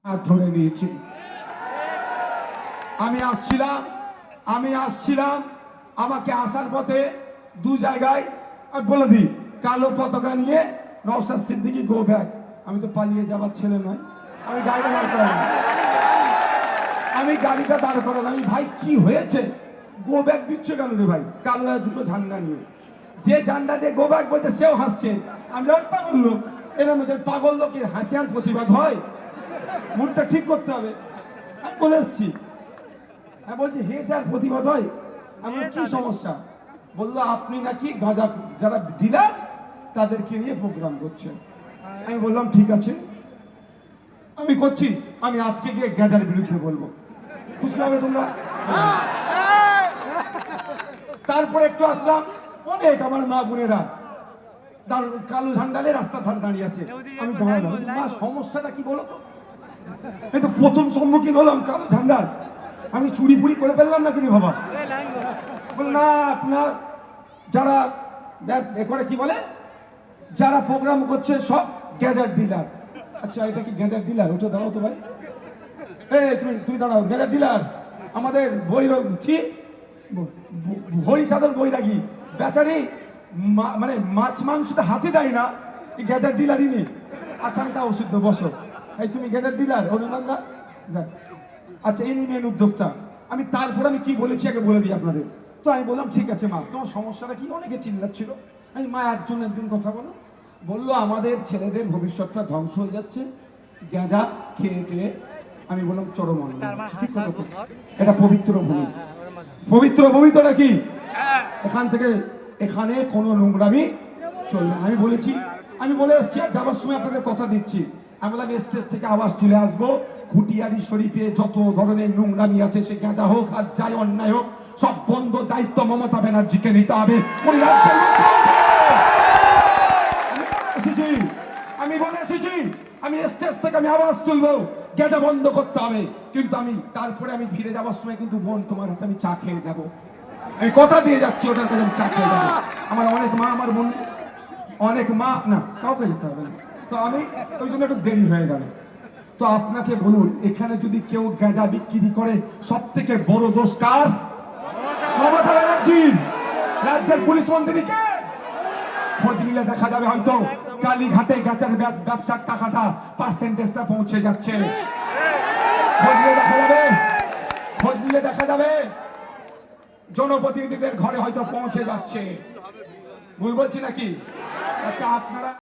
ধরে নিয়েছি। আমি আসছিলাম আমাকে আসার পথে দু জায়গায় বলে দিই কালো পতাকা নিয়ে নওশাদ সিদ্দিকী গো ব্যাক। আমি তো পালিয়ে যাবার ছেলে নয়, আমি গাড়িটা দাঁড় করালাম। আমি ভাই কি হয়েছে, গো ব্যাক দিচ্ছ কেন রে ভাই? কালো দুটো ঝান্ডা নিয়ে, যে ঝান্ডা দিয়ে গো ব্যাক বলছে সেও হাসছে। আমি পাগল লোক, এরকম পাগল লোকের হাসি আর প্রতিবাদ হয়? মুডটা ঠিক করতে হবে। আমি বলে এসছি, আমি বলছি হে স্যার প্রতিবাদ হয়? আমি কি সমস্যা? বললো আপনি নাকি গাঁজা যারা ডিলার তাদেরকে নিয়ে প্রোগ্রাম করছেন। আমি বললাম ঠিক আছে আমি করছি, আমি আজকে গিয়ে গাঁজার বিরুদ্ধে বলবো, খুশি হবে তোমরা? তারপরে একটু আসলাম, অনেক আমার মা বোনেরা কালো ঝান্ডালে রাস্তা ধারে দাঁড়িয়ে আছে। আমি দাঁড়ালাম, মা সমস্যাটা কি বলো তো? এই তো প্রথম সম্মুখীন হলাম কালো ঝান্ডার, আমি চুরি ফুরি করে ফেললাম না কিনি বাবা? না আপনার যারা করে কি বলে, যারা প্রোগ্রাম করছে সব গ্যাজেট ডিলার। আচ্ছা এটা কি গ্যাজেট ডিলার? ওটা দাঁড়াও তো ভাই, তুমি দাঁড়াও। গ্যাজেট ডিলার আমাদের বৈরাগ কি হরিসাধন বৈরাগী বেচারি মানে মাছ মাংসতে হাতে দেয় না, গ্যাজেট ডিলারই নেই। আচ্ছা আমি তা ওষুধ বসো, এই তুমি গ্যাজেট ডিলার অনুনন্দা যাক। আচ্ছা ইনি মেন উদ্যোক্তা। তারপর আমি কি বলেছি আগে বলে দিই আপনাদের। তো আমি বললাম ঠিক আছে মা তোমার সমস্যাটা কি? অনেকে চিল্লাচ্ছিল। আমি মা একজন কথা বললো আমাদের ছেলেদের ভবিষ্যৎটা ধ্বংস হয়ে যাচ্ছে গাঁজা খেয়ে টেয়ে। আমি বললাম চরম ঠিক কথা, এটা পবিত্র ভূমি, পবিত্র ভূমিটা কি এখান থেকে এখানে কোনো নোংরামি চলবে না। আমি বলে এসছি, আর যাবার সময় আপনাদের কথা দিচ্ছি, আমি বললাম স্টেজ থেকে আওয়াজ তুলে আসবো, ঘুটিয়ারি শরীফে যত ধরনের নোংরামি আছে, সে গাঁজা হোক আর যাই অন্যায় হোক, সব বন্ধ দায়িত্ব মমতা ব্যানার্জিকে নিতে হবে। আমি বলে এসেছি আমি স্টেজ থেকে আমি আওয়াজ তুলবো গাঁজা বন্ধ করতে হবে, কিন্তু তারপরে আমি ফিরে যাওয়ার সময় কিন্তু বোন তোমার হাতে আমি চা খেয়ে যাবো, আমি কথা দিয়ে যাচ্ছি ওটার কাছে আমি চা খেয়ে যাবো। আমার অনেক মা, আমার বোন অনেক মা না কাউকে যেতে হবে না, তো আমি ওই জন্য একটু দেরি হয়ে গেল। তো আপনাকে বলুন এখানে যদি কেউ গাঁজা বিক্রি করে সব থেকে বড় দোষ কার? মমতা ব্যানার্জি। রাজ্যের পুলিশ মন্ত্রীকে খোঁজ নিলে দেখা যাবে হয়তো কালীঘাটে গাঁজার ব্যবসার টাকাটা পার্সেন্টেজটা পৌঁছে যাচ্ছে। খোঁজ নিলে দেখা যাবে জনপ্রতিনিধিদের ঘরে হয়তো পৌঁছে যাচ্ছে। ভুল বলছি নাকি? আচ্ছা আপনারা